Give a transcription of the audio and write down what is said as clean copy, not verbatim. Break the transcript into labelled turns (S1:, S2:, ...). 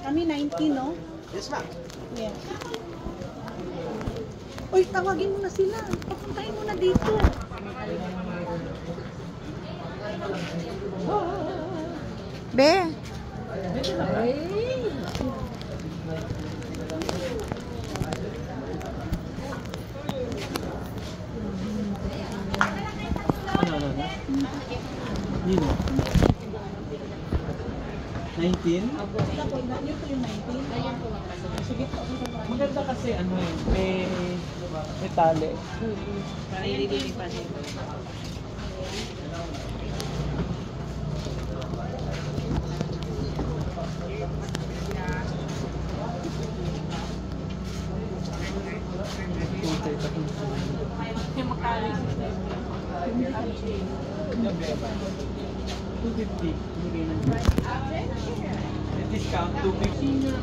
S1: Kami 19, no?
S2: Yes, ma'am.
S1: Yes. Uy, tawagin mo na sila. Papuntahin mo na dito. Be.
S2: Ano? Nino? 19?
S1: Yun po yung 19. Sige po.
S2: Maganda kasi ano eh, may tali.
S1: Nililinig pa siya. Yung makali.
S2: 250. May discount, 250.